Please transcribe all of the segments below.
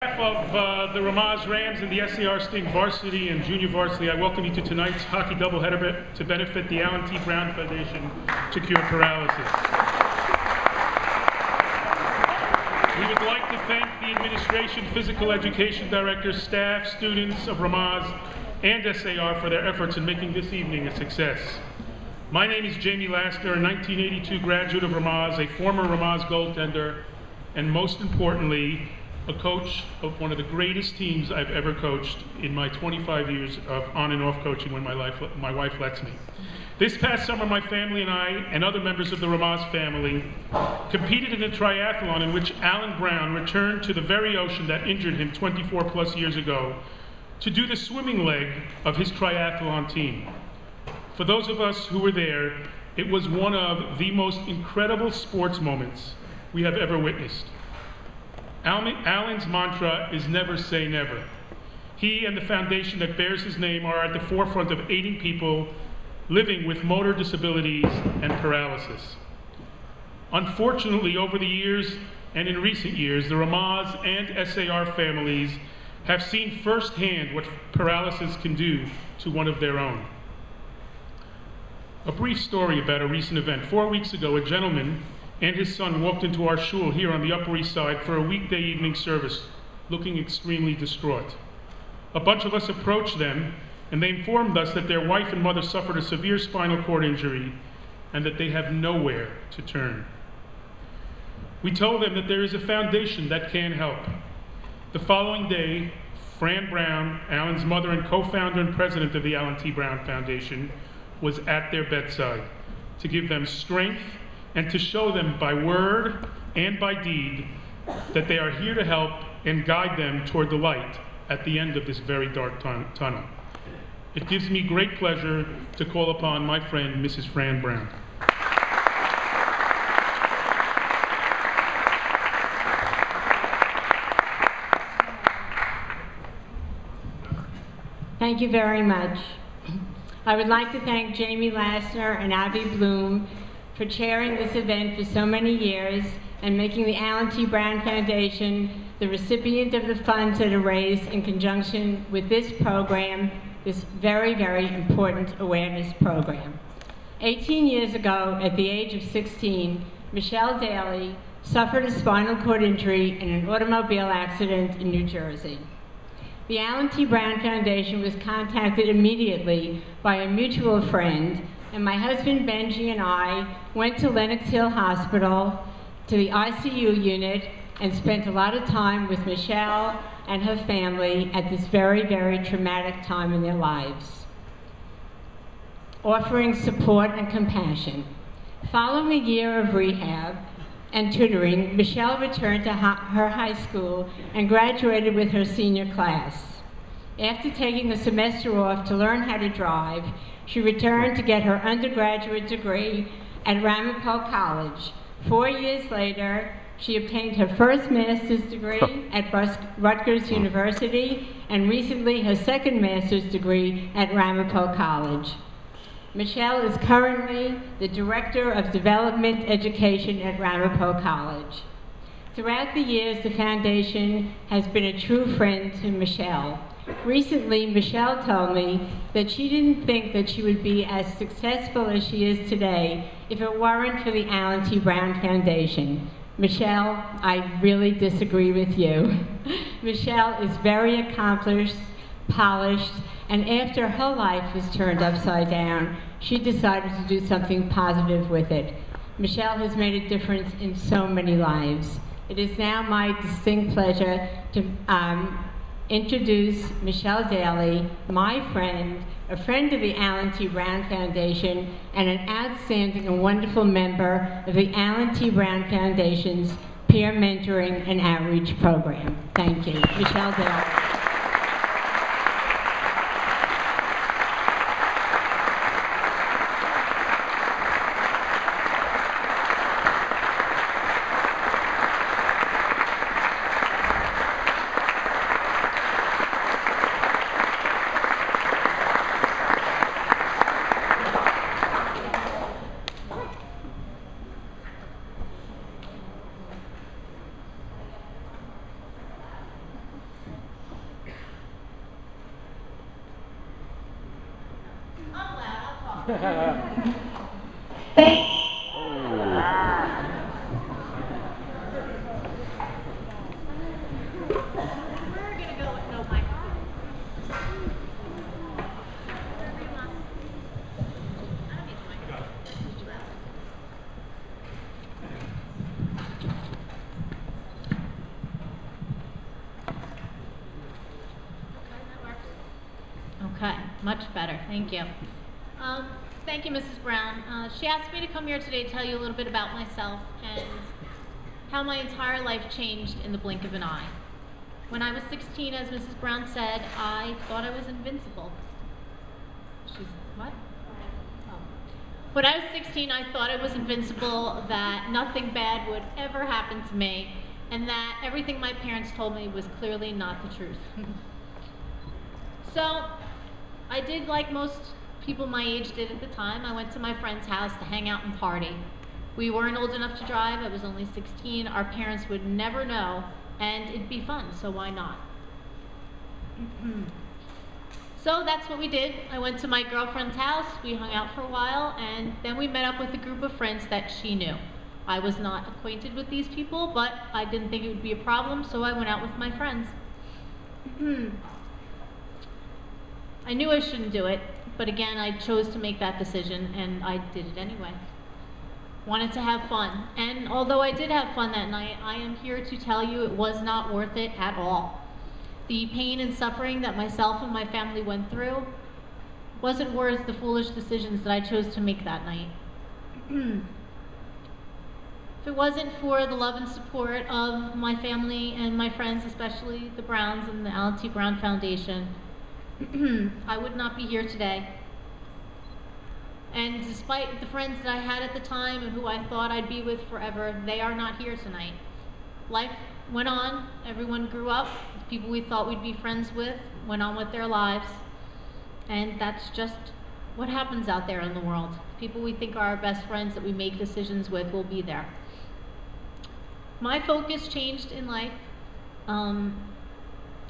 On behalf of the Ramaz Rams and the SAR Sting varsity and junior varsity, I welcome you to tonight's hockey doubleheader to benefit the Alan T. Brown Foundation to cure paralysis. We would like to thank the administration, physical education director, staff, students of Ramaz and SAR for their efforts in making this evening a success. My name is Jamie Lassner, a 1982 graduate of Ramaz, a former Ramaz goaltender, and most importantly, a coach of one of the greatest teams I've ever coached in my 25 years of on and off coaching when my wife lets me. This past summer, my family and I, and other members of the Ramaz family, competed in a triathlon in which Alan Brown returned to the very ocean that injured him 24 plus years ago to do the swimming leg of his triathlon team. For those of us who were there, it was one of the most incredible sports moments we have ever witnessed. Alan's mantra is never say never. He and the foundation that bears his name are at the forefront of aiding people living with motor disabilities and paralysis. Unfortunately, over the years and in recent years, the Ramaz and SAR families have seen firsthand what paralysis can do to one of their own. A brief story about a recent event. 4 weeks ago, a gentleman and his son walked into our shul here on the Upper East Side for a weekday evening service, looking extremely distraught. A bunch of us approached them, and they informed us that their wife and mother suffered a severe spinal cord injury and that they have nowhere to turn. We told them that there is a foundation that can help. The following day, Fran Brown, Alan's mother and co-founder and president of the Alan T. Brown Foundation, was at their bedside to give them strength and to show them by word and by deed that they are here to help and guide them toward the light at the end of this very dark tunnel. It gives me great pleasure to call upon my friend, Mrs. Fran Brown. Thank you very much. I would like to thank Jamie Lassner and Abby Bloom for chairing this event for so many years and making the Alan T. Brown Foundation the recipient of the funds that are raised in conjunction with this program, this very, very important awareness program. 18 years ago, at the age of 16, Michelle Daly suffered a spinal cord injury in an automobile accident in New Jersey. The Alan T. Brown Foundation was contacted immediately by a mutual friend, and my husband Benji and I went to Lenox Hill Hospital to the ICU unit and spent a lot of time with Michelle and her family at this very, very traumatic time in their lives, offering support and compassion. Following a year of rehab and tutoring, Michelle returned to her high school and graduated with her senior class. After taking a semester off to learn how to drive, she returned to get her undergraduate degree at Ramapo College. 4 years later, she obtained her first master's degree at Rutgers University and recently her second master's degree at Ramapo College. Michelle is currently the Director of Development Education at Ramapo College. Throughout the years, the foundation has been a true friend to Michelle. Recently, Michelle told me that she didn't think that she would be as successful as she is today if it weren't for the Alan T. Brown Foundation. Michelle, I really disagree with you. Michelle is very accomplished, polished, and after her life was turned upside down, she decided to do something positive with it. Michelle has made a difference in so many lives. It is now my distinct pleasure to introduce Michelle Daly, my friend, a friend of the Alan T. Brown Foundation, and an outstanding and wonderful member of the Alan T. Brown Foundation's Peer Mentoring and Outreach Program. Thank you. Michelle Daly. Okay, much better, thank you. Thank you, Mrs. Brown. She asked me to come here today to tell you a little bit about myself and how my entire life changed in the blink of an eye. When I was 16, as Mrs. Brown said, I thought I was invincible. What? Oh. When I was 16, I thought I was invincible, that nothing bad would ever happen to me, and that everything my parents told me was clearly not the truth. So, I did like most people my age did at the time. I went to my friend's house to hang out and party. We weren't old enough to drive. I was only 16. Our parents would never know, and it'd be fun, so why not? So that's what we did. I went to my girlfriend's house, we hung out for a while, and then we met up with a group of friends that she knew. I was not acquainted with these people, but I didn't think it would be a problem, so I went out with my friends. I knew I shouldn't do it, but again, I chose to make that decision, and I did it anyway. Wanted to have fun, and although I did have fun that night, I am here to tell you it was not worth it at all. The pain and suffering that myself and my family went through wasn't worth the foolish decisions that I chose to make that night. If it wasn't for the love and support of my family and my friends, especially the Browns and the Alan T. Brown Foundation, I would not be here today. And despite the friends that I had at the time and who I thought I'd be with forever, they are not here tonight. Life went on, everyone grew up, the people we thought we'd be friends with went on with their lives, and that's just what happens out there in the world. People we think are our best friends that we make decisions with will be there. My focus changed in life.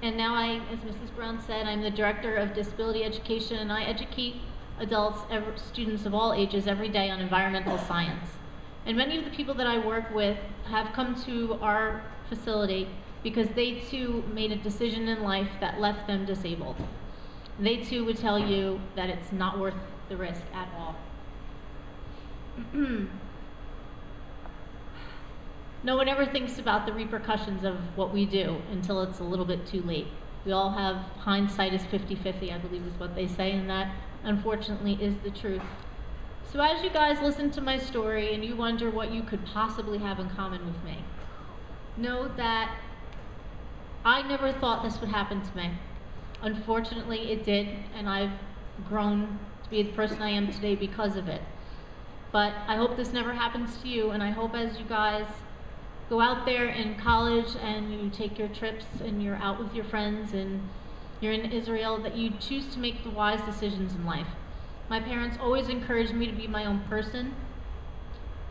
And now as Mrs. Brown said, I'm the Director of Disability Education, and I educate adults, students of all ages, every day on environmental science. And many of the people that I work with have come to our facility because they too made a decision in life that left them disabled. They too would tell you that it's not worth the risk at all. No one ever thinks about the repercussions of what we do until it's a little bit too late. We all have hindsight is 50-50, I believe is what they say, and that unfortunately is the truth. So as you guys listen to my story and you wonder what you could possibly have in common with me, know that I never thought this would happen to me. Unfortunately, it did, and I've grown to be the person I am today because of it. But I hope this never happens to you, and I hope as you guys go out there in college and you take your trips and you're out with your friends and you're in Israel, that you choose to make the wise decisions in life. My parents always encouraged me to be my own person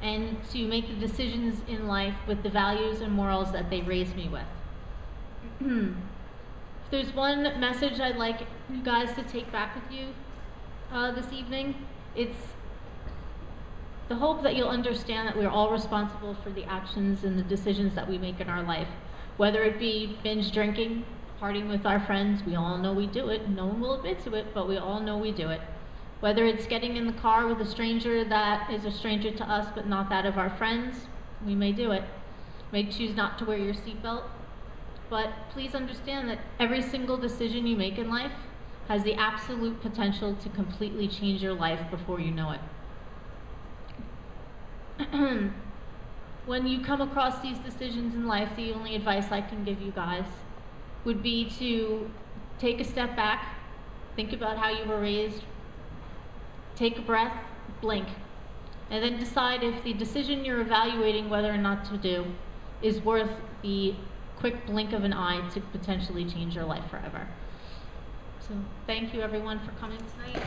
and to make the decisions in life with the values and morals that they raised me with. If there's one message I'd like you guys to take back with you this evening, it's the hope that you'll understand that we're all responsible for the actions and the decisions that we make in our life. Whether it be binge drinking, partying with our friends, we all know we do it. No one will admit to it, but we all know we do it. Whether it's getting in the car with a stranger that is a stranger to us but not that of our friends, we may do it. May choose not to wear your seatbelt. But please understand that every single decision you make in life has the absolute potential to completely change your life before you know it. When you come across these decisions in life, the only advice I can give you guys would be to take a step back, think about how you were raised, take a breath, blink, and then decide if the decision you're evaluating whether or not to do is worth the quick blink of an eye to potentially change your life forever. So thank you everyone for coming tonight.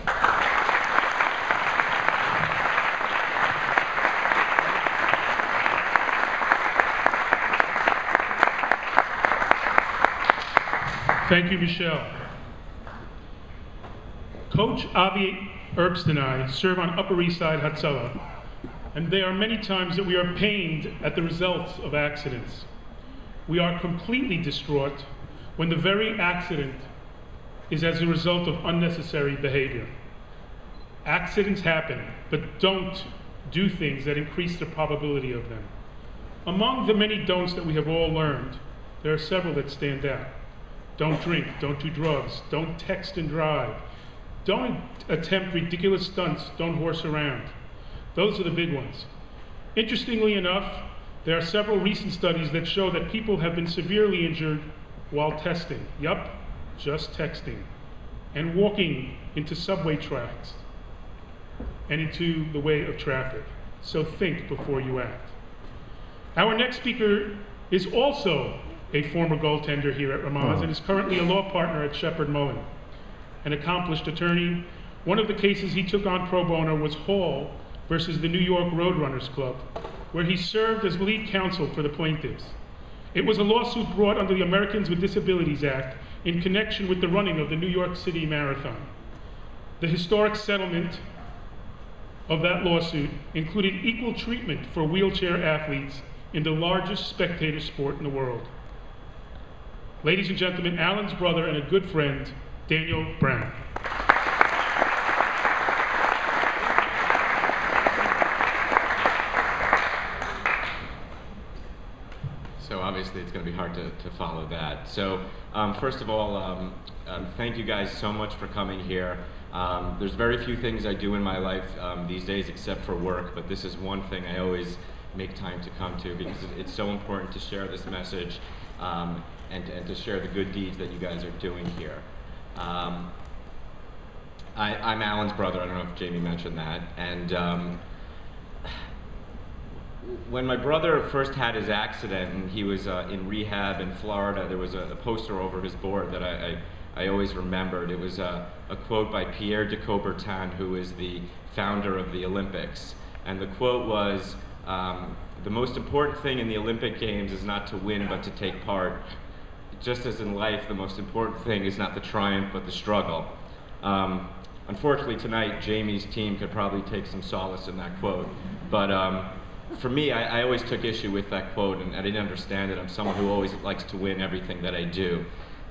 Thank you, Michelle. Coach Avi Erbst and I serve on Upper East Side Hatzalah, and there are many times that we are pained at the results of accidents. We are completely distraught when the very accident is as a result of unnecessary behavior. Accidents happen, but don't do things that increase the probability of them. Among the many don'ts that we have all learned, there are several that stand out. Don't drink, don't do drugs, don't text and drive, don't attempt ridiculous stunts, don't horse around. Those are the big ones. Interestingly enough, there are several recent studies that show that people have been severely injured while testing. Yup, just texting. And walking into subway tracks and into the way of traffic. So think before you act. Our next speaker is also a former goaltender here at Ramaz and is currently a law partner at Shepard Mullen, an accomplished attorney. One of the cases he took on pro bono was Hall versus the New York Roadrunners Club, where he served as lead counsel for the plaintiffs. It was a lawsuit brought under the Americans with Disabilities Act in connection with the running of the New York City Marathon. The historic settlement of that lawsuit included equal treatment for wheelchair athletes in the largest spectator sport in the world. Ladies and gentlemen, Alan's brother and a good friend, Daniel Brown. So obviously it's going to be hard to follow that. So first of all, thank you guys so much for coming here. There's very few things I do in my life these days except for work, but this is one thing I always make time to come to because it's so important to share this message and to share the good deeds that you guys are doing here. I'm Alan's brother. I don't know if Jamie mentioned that. And when my brother first had his accident and he was in rehab in Florida, there was a poster over his board that I always remembered. It was a quote by Pierre de Coubertin, who is the founder of the Olympics. And the quote was, the most important thing in the Olympic Games is not to win, but to take part. Just as in life, the most important thing is not the triumph, but the struggle. Unfortunately, tonight, Jamie's team could probably take some solace in that quote. But for me, I always took issue with that quote, and I didn't understand it. I'm someone who always likes to win everything that I do.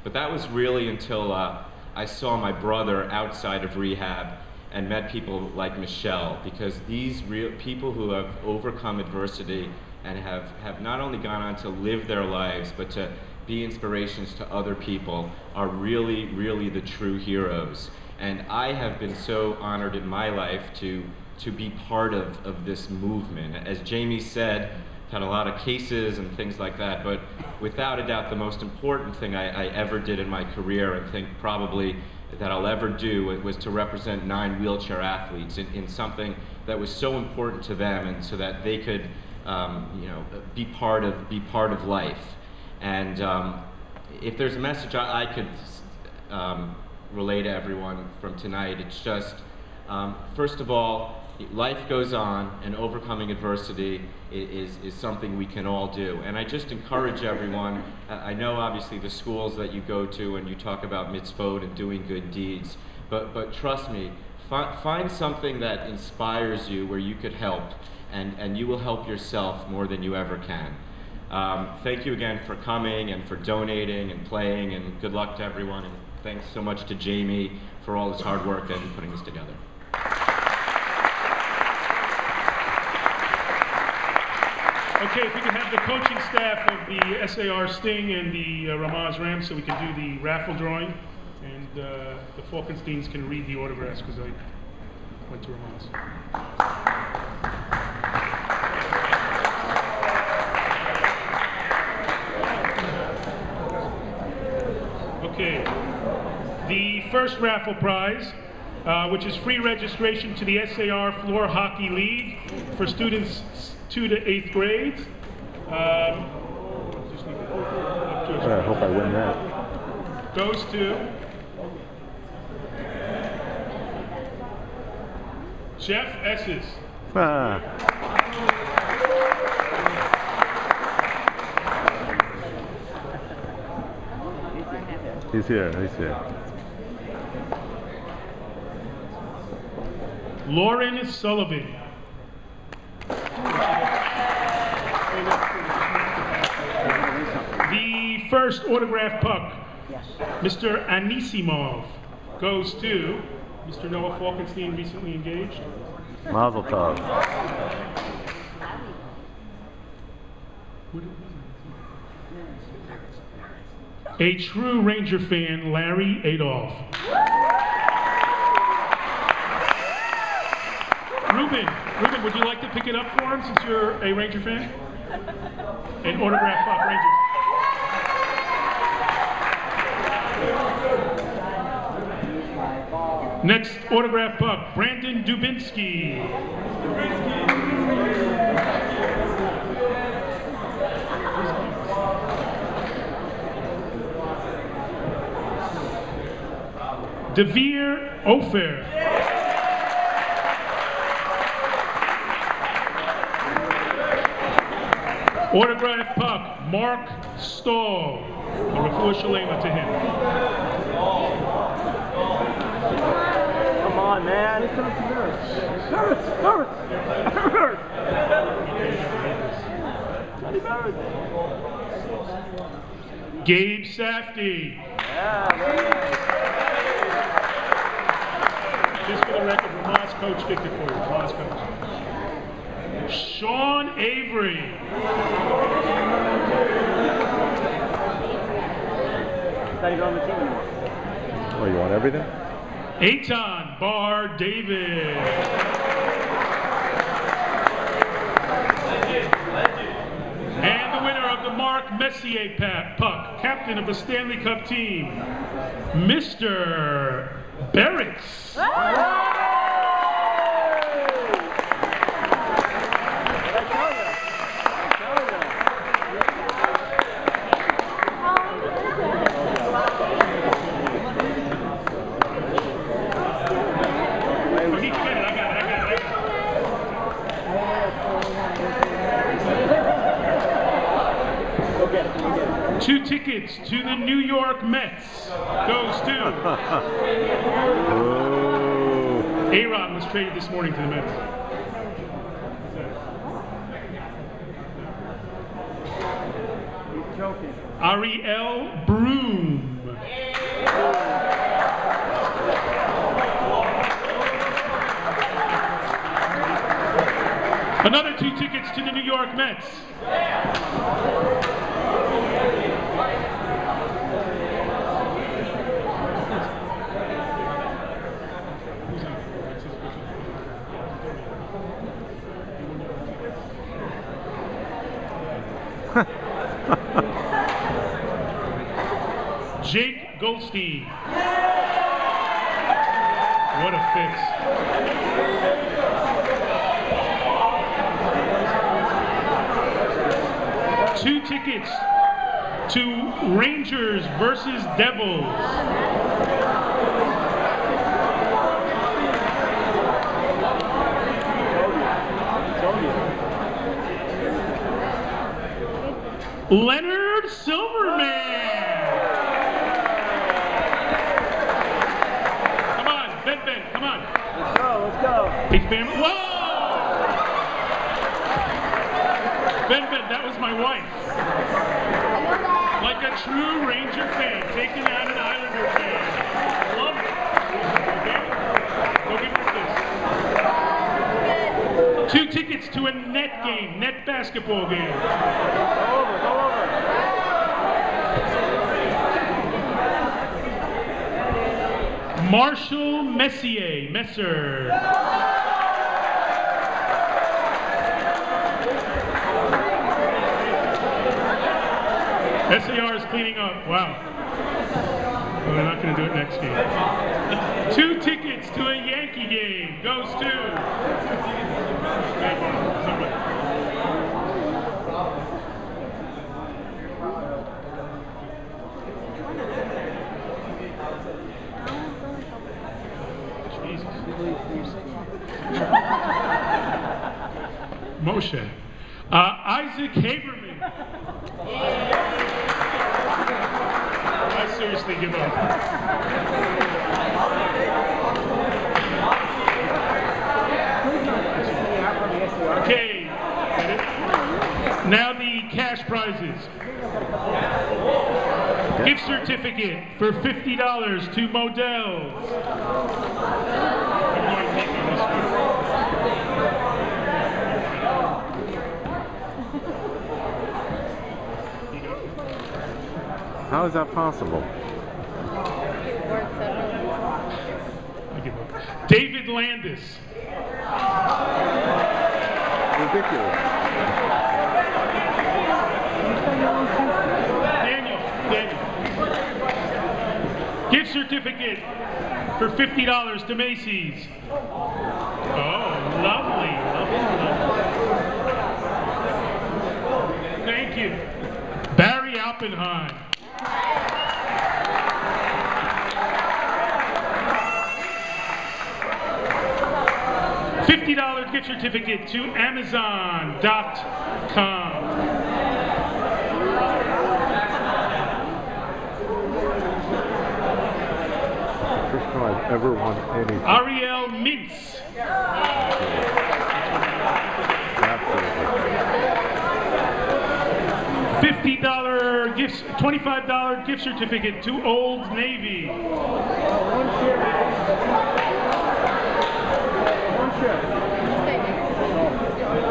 But that was really until I saw my brother outside of rehab and met people like Michelle, because these real people who have overcome adversity and have not only gone on to live their lives, but to be inspirations to other people are really, really the true heroes. And I have been so honored in my life to be part of this movement. As Jamie said, I've had a lot of cases and things like that, but without a doubt the most important thing I ever did in my career, and think probably that I'll ever do, was to represent 9 wheelchair athletes in something that was so important to them, and so that they could be part of life. And if there's a message I could relay to everyone from tonight, it's just, first of all, life goes on, and overcoming adversity is something we can all do. And I just encourage everyone, I know obviously the schools that you go to and you talk about mitzvot and doing good deeds, but trust me, find something that inspires you where you could help, and you will help yourself more than you ever can. Thank you again for coming and for donating and playing, and good luck to everyone, and thanks so much to Jamie for all his hard work and putting this together. Okay, if we can have the coaching staff of the SAR Sting and the Ramaz Rams so we can do the raffle drawing, and the Falkensteins can read the autographs because I went to Ramaz. Okay, the first raffle prize, which is free registration to the SAR Floor Hockey League for students 2 to 8th grade. I hope I win that. Goes to Jeff Esses. He's here, he's here. Lauren Sullivan. The first autograph puck, Mr. Anisimov, goes to Mr. Noah Falkenstein, recently engaged. Mazel tov. A true Ranger fan, Larry Adolph. Ruben, would you like to pick it up for him since you're a Ranger fan? An autograph puck, Rangers. Next autograph puck, Brandon Dubinsky. Devere Ofer. Autograph puck, Mark Stahl. A refuah shalema to him. Come on, man. It hurts. Gabe Safdie. Just for the record, Ramaz coach picked it for you. Ramaz coach. Sean Avery. Not even on the team anymore. Oh, you want everything? Eitan Bar David. And the winner of the Mark Messier puck, captain of the Stanley Cup team, Mr. Barretts. Two tickets to the New York Mets goes to A-Rod was traded this morning to the Mets. Ariel Broom. Another 2 tickets to the New York Mets. Jake Goldstein. What a fix. Two tickets to Rangers versus Devils. Leonard Silverman. Come on, Ben, come on. Let's go. Big family. Whoa! Ben, that was my wife. Like a true Ranger fan, taking out an Islander fan. Love it. Okay? Go get this. 2 tickets to a net game, net basketball game. Go over. Marshall Messer. SAR is cleaning up. Wow. Well, they're not going to do it next game. 2 tickets to a Yankee game goes to. Moshe. Isaac Haberman. I seriously give up. prizes. Gift certificate for $50 to Modell's. How is that possible? David Landis. Ridiculous. Daniel. Gift certificate for $50 to Macy's. Oh, lovely. Thank you. Barry Oppenheim. $50 gift certificate to Amazon.com. First time I've ever won anything. Ariel Mintz. Absolutely. $50 gifts, $25 gift certificate to Old Navy.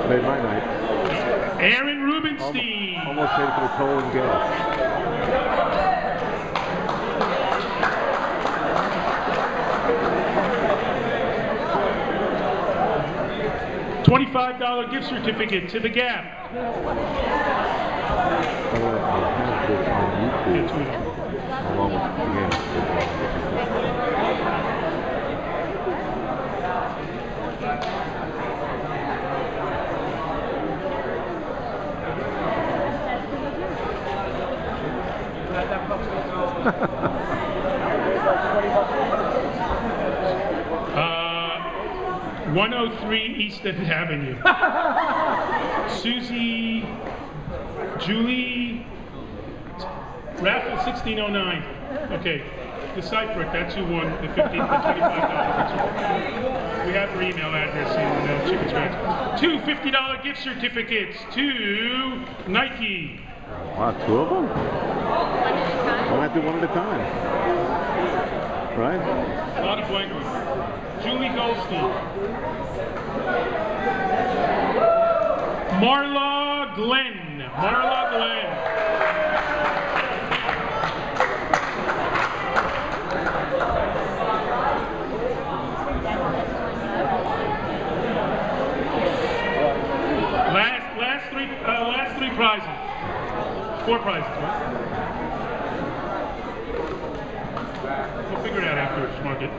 Made my night. Aaron Rubenstein. Almost paid for the toll and gas. $25 gift certificate to The Gap. I have this on YouTube along with the game. uh, 103 East End Avenue. Susie, Julie, raffle 1609. Okay, decipher it. That's who won the $25. We have her email address in Chicken Scratch. Two $50 gift certificates to Nike. Wow, two of them? Why not do one at a time? Right? A lot of blank ones. Julie Goldstein. Marla Glenn. Last three prizes. 4 prizes, right? We'll figure it out afterwards, Mark it.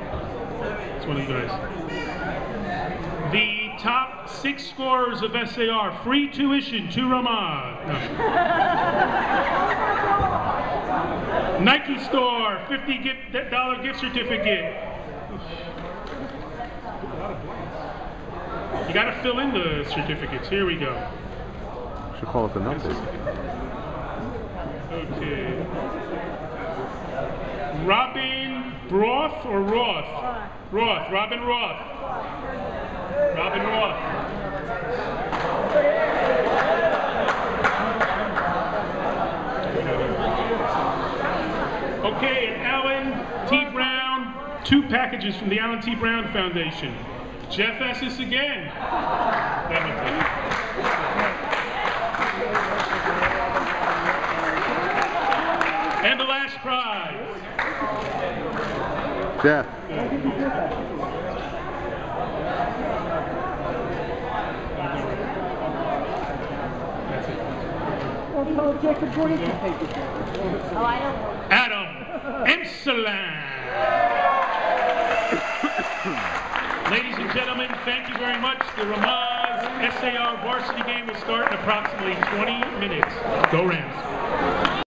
It's one of you guys. The top 6 scorers of SAR, free tuition to Ramaz. No. Nike store, $50 gift certificate. You got to fill in the certificates. Here we go. Should call it the numbers. Okay. Robin Roth or Roth? Roth. Robin Roth. Robin Roth. Okay, and Alan T. Brown, 2 packages from the Alan T. Brown Foundation. Jeff Esses again. And the last prize. Jeff. That's it. Adam Emsalan. Ladies and gentlemen, thank you very much. The Ramaz SAR varsity game will start in approximately 20 minutes. Go Rams.